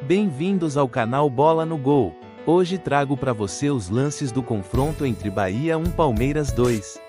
Bem-vindos ao canal Bola no Gol. Hoje trago para você os lances do confronto entre Bahia 1 Palmeiras 2.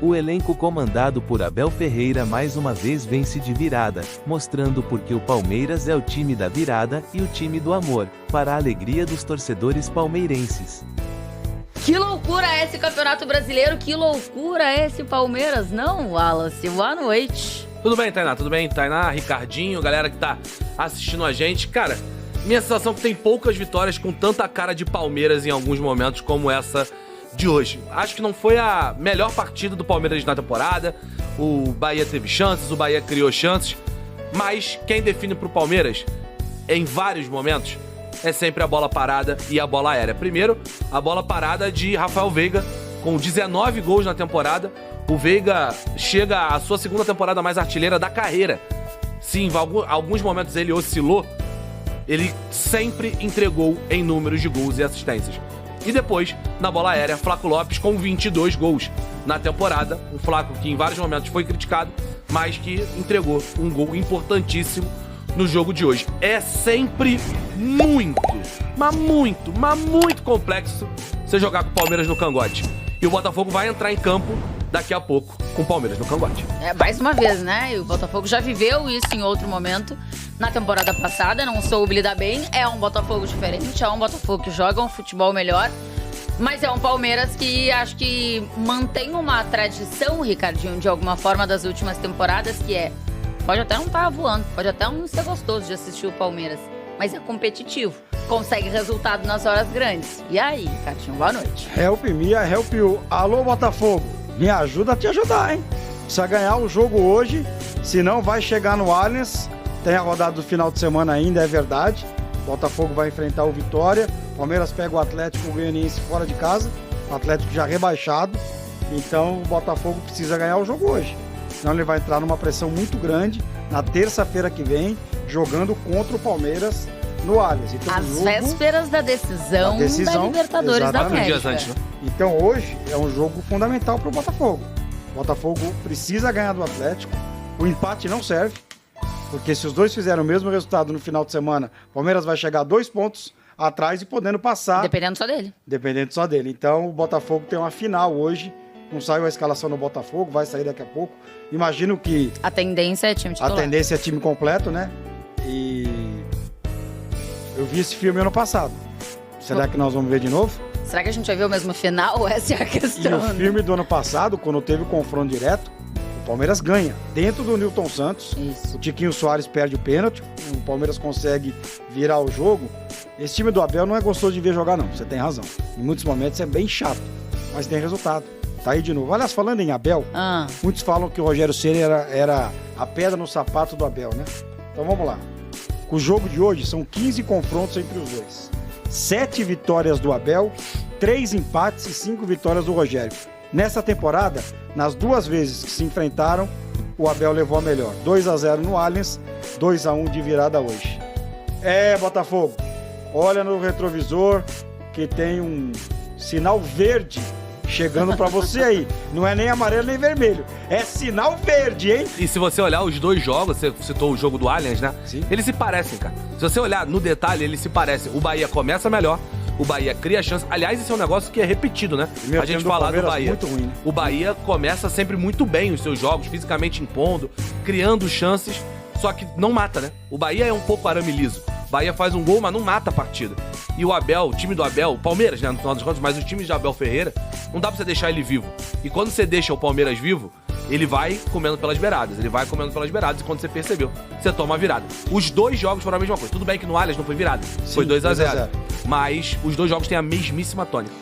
O elenco comandado por Abel Ferreira mais uma vez vence de virada, mostrando porque o Palmeiras é o time da virada e o time do amor, para a alegria dos torcedores palmeirenses. Que loucura é esse Campeonato Brasileiro, que loucura é esse Palmeiras, não, Wallace? Boa noite. Tudo bem, Tainá? Tudo bem? Tainá, Ricardinho, galera que tá assistindo a gente. Cara, minha sensação é que tem poucas vitórias com tanta cara de Palmeiras em alguns momentos como essa de hoje. Acho que não foi a melhor partida do Palmeiras na temporada. O Bahia teve chances, o Bahia criou chances. Mas quem define pro Palmeiras, em vários momentos, é sempre a bola parada e a bola aérea. Primeiro, a bola parada de Rafael Veiga, com 19 gols na temporada. O Veiga chega à sua segunda temporada mais artilheira da carreira. Sim, em alguns momentos ele oscilou. Ele sempre entregou em números de gols e assistências. E depois, na bola aérea, Flaco Lopes com 22 gols na temporada. Um Flaco que em vários momentos foi criticado, mas que entregou um gol importantíssimo no jogo de hoje. É sempre muito complexo você jogar com o Palmeiras no cangote. E o Botafogo vai entrar em campo daqui a pouco com o Palmeiras no cangote. Mais uma vez, né? E o Botafogo já viveu isso em outro momento. Na temporada passada, não soube lidar bem. É um Botafogo diferente, é um Botafogo que joga um futebol melhor. Mas é um Palmeiras que acho que mantém uma tradição, Ricardinho, de alguma forma das últimas temporadas, que é... Pode até não estar voando, pode até não ser gostoso de assistir o Palmeiras, mas é competitivo. Consegue resultado nas horas grandes. E aí, Ricardinho, boa noite. Help me, help you. Alô, Botafogo, me ajuda a te ajudar, hein? Precisa ganhar o jogo hoje, senão vai chegar no Allianz. Tem a rodada do final de semana ainda, é verdade. Botafogo vai enfrentar o Vitória. Palmeiras pega o Atlético Goianiense fora de casa. O Atlético já rebaixado. Então o Botafogo precisa ganhar o jogo hoje. Senão ele vai entrar numa pressão muito grande na terça-feira que vem, jogando contra o Palmeiras no Allianz. Então, Às vésperas da decisão da Libertadores da América. Dias antes, né? Então hoje é um jogo fundamental para o Botafogo. O Botafogo precisa ganhar do Atlético. O empate não serve, porque se os dois fizerem o mesmo resultado no final de semana, o Palmeiras vai chegar a 2 pontos atrás e podendo passar. Dependendo só dele. Dependendo só dele. Então o Botafogo tem uma final hoje. Não saiu a escalação no Botafogo, vai sair daqui a pouco. Imagino que... A tendência é time titular. A tendência é time completo, né? E... eu vi esse filme ano passado. Será que nós vamos ver de novo? Será que a gente vai ver o mesmo final? Essa é a questão. E o filme do ano passado, quando teve o confronto direto, o Palmeiras ganha. Dentro do Nilton Santos, Isso. O Tiquinho Soares perde o pênalti, o Palmeiras consegue virar o jogo. Esse time do Abel não é gostoso de ver jogar, não. Você tem razão. Em muitos momentos é bem chato, mas tem resultado. Tá aí de novo. Aliás, falando em Abel, muitos falam que o Rogério Ceni era a pedra no sapato do Abel, né? Então vamos lá. O jogo de hoje são 15 confrontos entre os dois. 7 vitórias do Abel, 3 empates e 5 vitórias do Rogério. Nessa temporada, nas 2 vezes que se enfrentaram, o Abel levou a melhor. 2-0 no Allianz, 2-1 de virada hoje. Botafogo, olha no retrovisor que tem um sinal verde chegando pra você aí. Não é nem amarelo nem vermelho. É sinal verde, hein? E se você olhar os dois jogos, você citou o jogo do Allianz, né? Sim. Eles se parecem, cara. Se você olhar no detalhe, eles se parecem. O Bahia começa melhor, o Bahia cria chance. Aliás, esse é um negócio que é repetido, né? A gente falar do Bahia. Muito ruim, né? O Bahia começa sempre muito bem os seus jogos, fisicamente impondo, criando chances, só que não mata, né? O Bahia é um pouco arame liso. O Bahia faz um gol, mas não mata a partida. E o Abel, o time do Abel, o Palmeiras, né, no final das contas, mas o time de Abel Ferreira, não dá pra você deixar ele vivo. E quando você deixa o Palmeiras vivo, ele vai comendo pelas beiradas. Ele vai comendo pelas beiradas e quando você percebeu, você toma a virada. Os dois jogos foram a mesma coisa. Tudo bem que no Allianz não foi virada, Sim, foi 2-0. 2-0. Mas os dois jogos têm a mesmíssima tônica.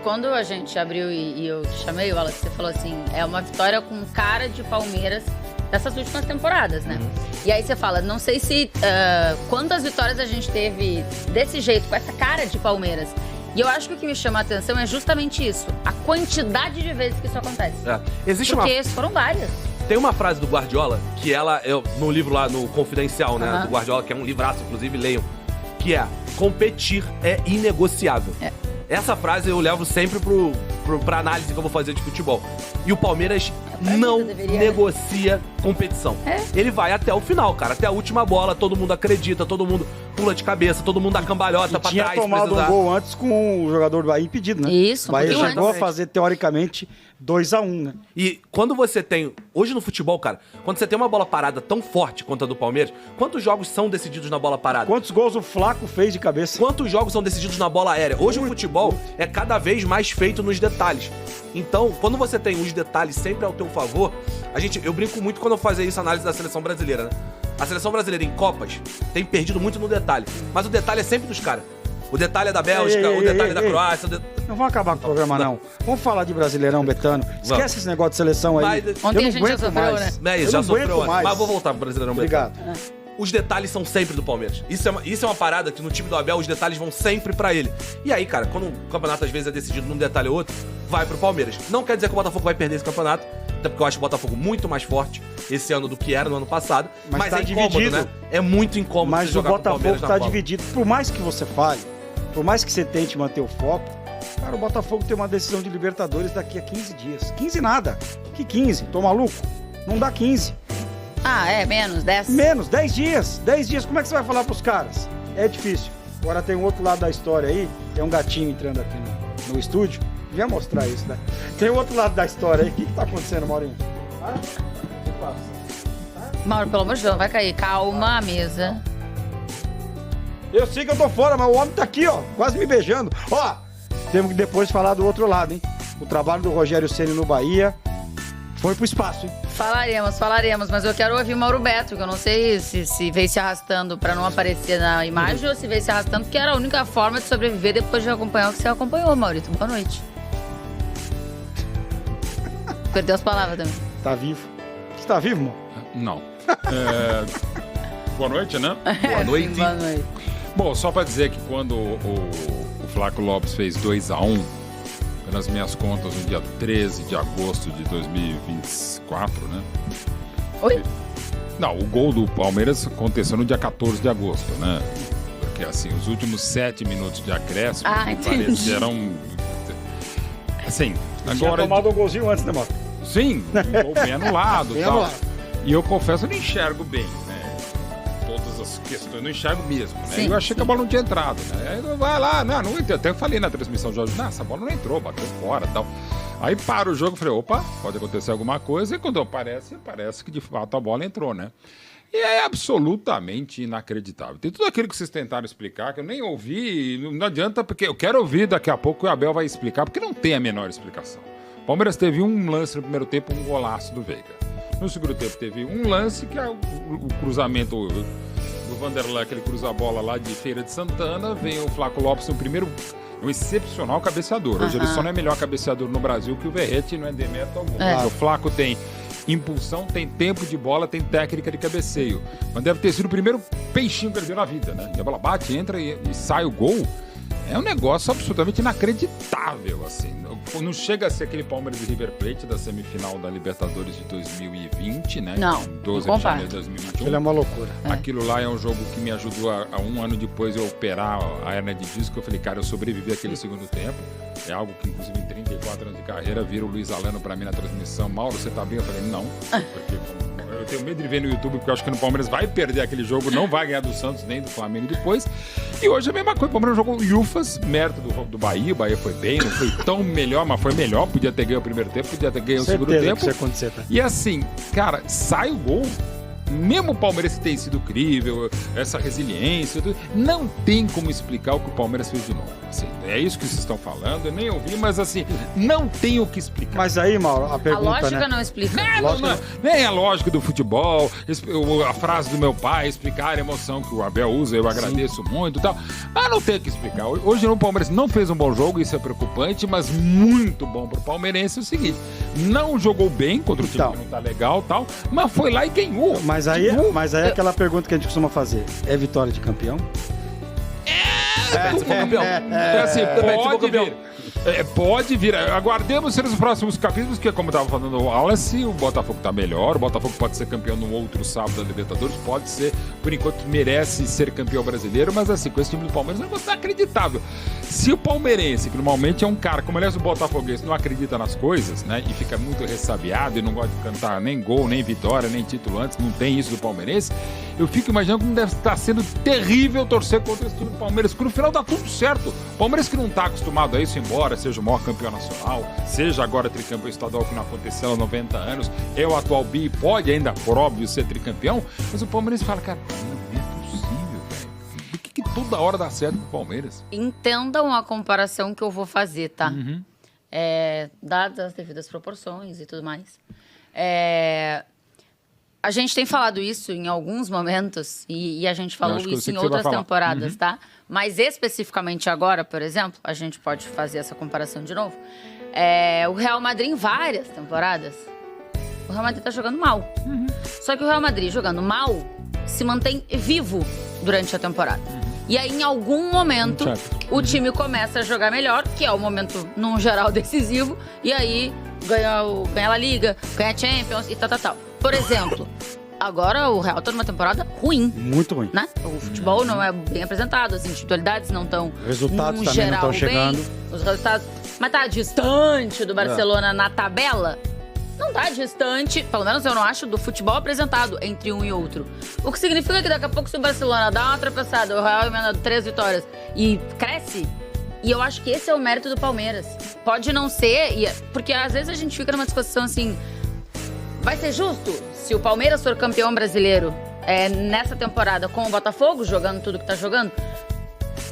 Quando a gente abriu e eu te chamei, Wallace, você falou assim, é uma vitória com cara de Palmeiras dessas últimas temporadas, né? E aí você fala, não sei se quantas vitórias a gente teve desse jeito, com essa cara de Palmeiras. E eu acho que o que me chama a atenção é justamente isso, a quantidade de vezes que isso acontece. Porque foram várias. Tem uma frase do Guardiola, que no livro lá, no Confidencial, né, do Guardiola, que é um livraço, inclusive, leiam, que é, competir é inegociável. Essa frase eu levo sempre pra análise que eu vou fazer de futebol. E o Palmeiras não deveria. negocia competição. Ele vai até o final, cara. Até a última bola, todo mundo acredita, todo mundo pula de cabeça, todo mundo dá cambalhota pra tinha trás. tomado um gol antes com o jogador do Bahia impedido, né? Isso, o Bahia um chegou antes. a fazer, teoricamente, 2-1, né? E quando você tem... Hoje no futebol, cara, quando você tem uma bola parada tão forte quanto a do Palmeiras, quantos jogos são decididos na bola parada? Quantos gols o Flaco fez de cabeça? Quantos jogos são decididos na bola aérea? Hoje o futebol é cada vez mais feito nos detalhes. Então, quando você tem os detalhes sempre ao teu favor, eu brinco muito quando eu fazia isso, análise da seleção brasileira, né? A seleção brasileira em Copas tem perdido muito no detalhe. Mas o detalhe é sempre dos caras. O detalhe é da Bélgica, o detalhe é da Croácia. Não vamos acabar com o programa, não. Vamos falar de Brasileirão, Betano. Esquece esse negócio de seleção aí. Mas- Ontem eu a não gente já aguento sofreu, mais. né? É isso, Eu já não sofreu aguento antes. mais. Mas vou voltar pro Brasileirão Betano. Obrigado. Os detalhes são sempre do Palmeiras. Isso é uma parada que no time do Abel os detalhes vão sempre pra ele. E aí, cara, quando o campeonato às vezes é decidido num detalhe ou outro, vai pro Palmeiras. Não quer dizer que o Botafogo vai perder esse campeonato, até porque eu acho o Botafogo muito mais forte esse ano do que era no ano passado. Mas tá é incômodo, dividido. né? É muito incômodo Mas você o jogar com Botafogo Palmeiras na tá Copa. dividido. Por mais que você fale, por mais que você tente manter o foco, cara, o Botafogo tem uma decisão de Libertadores daqui a 15 dias. 15 nada. Que 15? Tô maluco? Não dá 15. Menos, 10. Menos, 10 dias. 10 dias, como é que você vai falar pros caras? É difícil. Agora tem um outro lado da história aí, tem um gatinho entrando aqui no estúdio. Já mostrar isso, né? Tem um outro lado da história aí. O que tá acontecendo, Maurinho? Ah, o que passa? Mauro, pelo amor de Deus, vai cair. Calma, a mesa. Eu sei que eu tô fora, mas o homem tá aqui, ó, quase me beijando. Ó, temos que depois falar do outro lado, hein? O trabalho do Rogério Ceni no Bahia foi pro espaço, hein? Falaremos, mas eu quero ouvir o Mauro Beto, que eu não sei se veio se arrastando pra não aparecer na imagem ou se veio se arrastando, porque era a única forma de sobreviver depois de acompanhar o que você acompanhou, Maurito. Boa noite. Perdeu as palavras também. Tá vivo. Você tá vivo, mano? Não. Boa noite, né? Boa noite. Sim, boa noite. Bom, só pra dizer que quando o Flaco Lopes fez 2-1, pelas minhas contas, no dia 13 de agosto de 2024, né? Oi? Não, o gol do Palmeiras aconteceu no dia 14 de agosto, né? Porque, assim, os últimos 7 minutos de acréscimo Entendi. pareceram... Assim, Tinha agora... tomado um golzinho antes, né, mano? Sim, um gol bem anulado e Bem tal. anulado. E eu confesso, eu não enxergo bem, né? Todas as questões, eu não enxergo mesmo, né? Sim, Eu achei sim. que a bola não tinha entrado, né? Aí vai lá, não entendo. Até falei na transmissão, Jorge, essa bola não entrou, bateu fora e tal. Aí para o jogo, falei, opa, pode acontecer alguma coisa. E quando aparece que de fato a bola entrou, né? E é absolutamente inacreditável. Tem tudo aquilo que vocês tentaram explicar, que eu nem ouvi, não adianta, porque eu quero ouvir daqui a pouco, o Abel vai explicar, porque não tem a menor explicação. O Palmeiras teve um lance no primeiro tempo, um golaço do Veiga. No segundo tempo teve um lance, que é o cruzamento do Vanderlei, que ele cruza a bola lá de Feira de Santana, vem o Flaco Lopes no primeiro, um excepcional cabeceador. Hoje ele só não é melhor cabeceador no Brasil que o Verratti, não é demérito algum. O Flaco tem impulsão, tem tempo de bola, tem técnica de cabeceio. Mas deve ter sido o primeiro peixinho que ele viu na vida, né? A bola bate, entra e sai o gol. É um negócio absolutamente inacreditável, assim. Não chega a ser aquele Palmeiras e River Plate da semifinal da Libertadores de 2020, né? Não, 12 não de janeiro compara. de 2021. Ele é uma loucura. Aquilo lá é um jogo que me ajudou a um ano depois eu operar a hernia de disco. Eu falei, cara, eu sobrevivi àquele segundo tempo. É algo que, inclusive, em 34 anos de carreira, vira o Luiz Alano pra mim na transmissão. Mauro, você tá bem? Eu falei, não. Porque eu tenho medo de ver no YouTube, porque eu acho que no Palmeiras vai perder aquele jogo, não vai ganhar do Santos nem do Flamengo depois. E hoje é a mesma coisa. O Palmeiras jogou Ufas, mérito do Bahia. O Bahia foi bem, não foi tão melhor, mas foi melhor. Podia ter ganho o primeiro tempo, podia ter ganho o segundo Certeza tempo. que isso ia acontecer, tá? E assim, cara, sai o gol. Mesmo o Palmeiras que tem sido crível, essa resiliência, não tem como explicar o que o Palmeiras fez de novo. Assim, é isso que vocês estão falando, eu nem ouvi, mas assim, não tem o que explicar. Mas aí, Mauro, a A pergunta, lógica né? não explica. Nem a lógica do futebol, a frase do meu pai, explicar a emoção que o Abel usa, eu agradeço muito e tal. Mas não tem o que explicar. Hoje o Palmeiras não fez um bom jogo, isso é preocupante, mas muito bom pro palmeirense é o seguinte, não jogou bem contra o time Então. que não tá legal e tal, mas foi lá e ganhou. Mas aí é aquela pergunta que a gente costuma fazer. É vitória de campeão? Depende se for campeão. É assim, Depende se for pode campeão. vir. Pode vir. Aguardemos ser os próximos capítulos, porque como estava falando o Wallace, o Botafogo está melhor, o Botafogo pode ser campeão no outro sábado da Libertadores, pode ser, por enquanto merece ser campeão brasileiro, mas assim, com esse time do Palmeiras é um negócio inacreditável. Se o palmeirense, que normalmente é um cara, como aliás o botafoguense, não acredita nas coisas, né? E fica muito ressabiado e não gosta de cantar nem gol, nem vitória, nem título antes, não tem isso do palmeirense, eu fico imaginando como deve estar sendo terrível torcer contra esse time do Palmeiras, porque no final dá tudo certo. O Palmeiras que não está acostumado a isso, embora seja o maior campeão nacional, seja agora tricampeão estadual, que não aconteceu há 90 anos, é o atual bi, pode ainda, por óbvio, ser tricampeão, mas o Palmeiras fala, cara, não é possível, velho. Por que toda hora dá certo pro Palmeiras? Entendam a comparação que eu vou fazer, tá? Dadas as devidas proporções e tudo mais. A gente tem falado isso em alguns momentos e a gente falou isso em outras temporadas, tá? Mas especificamente agora, por exemplo, a gente pode fazer essa comparação de novo. O Real Madrid em várias temporadas, o Real Madrid tá jogando mal. Só que o Real Madrid jogando mal se mantém vivo durante a temporada. E aí, em algum momento, o time começa a jogar melhor, que é o momento, num geral, decisivo, e aí ganha a La Liga, ganha a Champions e tal. Por exemplo, agora o Real tá numa temporada ruim. Muito ruim. Né? O futebol não é bem apresentado, as individualidades não estão, resultados no também geral, não estão chegando. bem. Os resultados... Mas tá distante do Barcelona na tabela? Não tá distante, pelo menos eu não acho, do futebol apresentado entre um e outro. O que significa que daqui a pouco, se o Barcelona dá uma tropeçada, o Real emenda 3 vitórias e cresce, e eu acho que esse é o mérito do Palmeiras. Pode não ser, porque às vezes a gente fica numa discussão assim, vai ser justo se o Palmeiras for campeão brasileiro nessa temporada com o Botafogo, jogando tudo que tá jogando?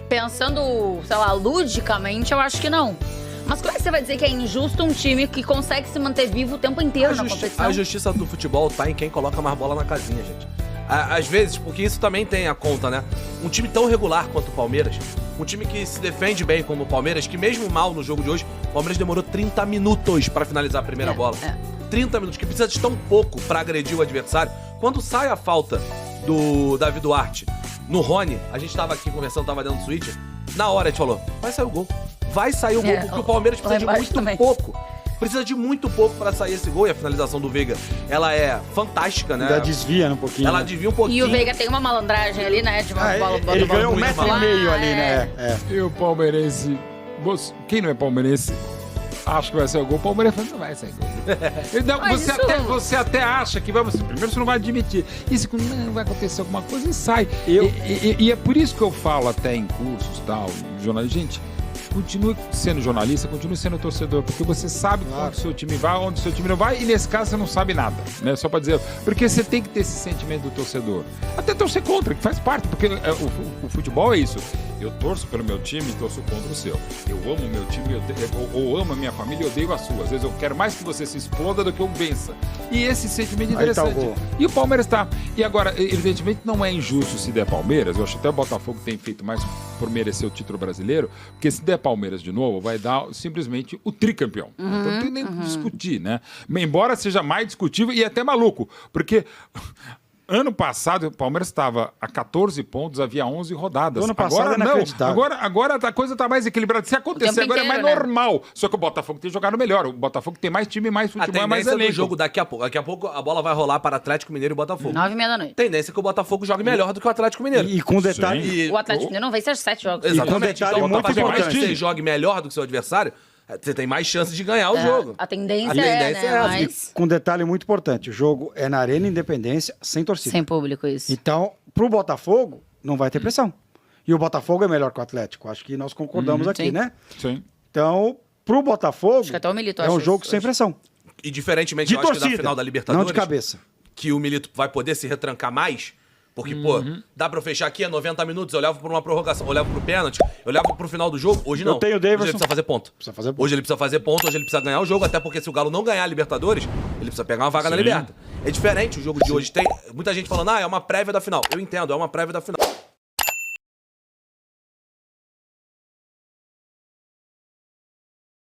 Pensando, sei lá, ludicamente, eu acho que não. Mas como é que você vai dizer que é injusto um time que consegue se manter vivo o tempo inteiro na competição? A justiça do futebol tá em quem coloca mais bola na casinha, gente. Às vezes, porque isso também tem a conta, né? Um time tão regular quanto o Palmeiras, um time que se defende bem como o Palmeiras, que mesmo mal no jogo de hoje, o Palmeiras demorou 30 minutos pra finalizar a primeira bola. 30 minutos, que precisa de tão pouco pra agredir o adversário. Quando sai a falta do Davi Duarte no Rony, a gente tava aqui conversando, tava dentro do switch, na hora a gente falou, vai sair o gol. Vai sair o gol, porque o Palmeiras precisa de muito pouco. Precisa de muito pouco pra sair esse gol. E a finalização do Veiga, ela é fantástica, né? Ainda desvia um pouquinho. Ela desvia um pouquinho. E o Veiga tem uma malandragem ali, né? De uma bola. Ele ganhou 1,5 metro ali, né? E o palmeirense... Quem não é palmeirense acha que vai ser o gol, o Palmeiras não vai sair gol. Então, você até acha que vai... Primeiro você não vai admitir. E segundo, não vai acontecer alguma coisa e sai. E é por isso que eu falo até em cursos e tal, jornalista, gente... Continue sendo jornalista, continue sendo torcedor, porque você sabe onde o seu time vai, onde o seu time não vai, e nesse caso você não sabe nada, né? Só pra dizer, porque você tem que ter esse sentimento do torcedor. Até torcer contra, que faz parte, porque o futebol é isso. Eu torço pelo meu time e torço contra o seu. Eu amo o meu time, ou amo a minha família e odeio a sua. Às vezes eu quero mais que você se exploda do que eu vença. E esse sentimento é interessante. E o Palmeiras tá. E agora, evidentemente, não é injusto se der Palmeiras. Eu acho que até o Botafogo tem feito mais por merecer o título brasileiro, porque se der Palmeiras de novo, vai dar simplesmente o tricampeão. Então não tem nem o que discutir, né? Embora seja mais discutível e até maluco, porque... Ano passado, o Palmeiras estava a 14 pontos, havia 11 rodadas. Ano passado agora não. Agora a coisa está mais equilibrada. Se acontecer agora inteiro, é mais normal. Só que o Botafogo tem jogado melhor. O Botafogo tem mais time, mais futebol, mais elenco. Do jogo daqui a pouco. Daqui a pouco a bola vai rolar para Atlético Mineiro e Botafogo. 9h30. Tendência que o Botafogo jogue melhor do que o Atlético Mineiro. E com detalhe... O Atlético Mineiro não vence 7 jogos. Exatamente. E com detalhe então, muito importante. Se você jogue melhor do que o seu adversário, você tem mais chance de ganhar o jogo. A tendência é, né? Mas... Com detalhe muito importante, o jogo é na Arena Independência, sem torcida. Sem público, isso. Então, pro Botafogo, não vai ter pressão. E o Botafogo é melhor que o Atlético. Acho que nós concordamos aqui, sim. né? Sim. então, pro Botafogo, acho que até o Milito é um jogo sem pressão. E diferentemente, De eu acho torcida, que da final da Libertadores, não de cabeça. Que o Milito vai poder se retrancar mais, porque, pô, dá pra eu fechar aqui a 90 minutos, eu levo por uma prorrogação, eu levo pro pênalti, eu levo pro final do jogo. Hoje não. Eu tenho o Davidson. Hoje ele precisa fazer ponto. Hoje ele precisa fazer ponto, hoje ele precisa ganhar o jogo, até porque se o Galo não ganhar a Libertadores, ele precisa pegar uma vaga na Liberta. É diferente o jogo de hoje. Tem muita gente falando, é uma prévia da final. Eu entendo, é uma prévia da final.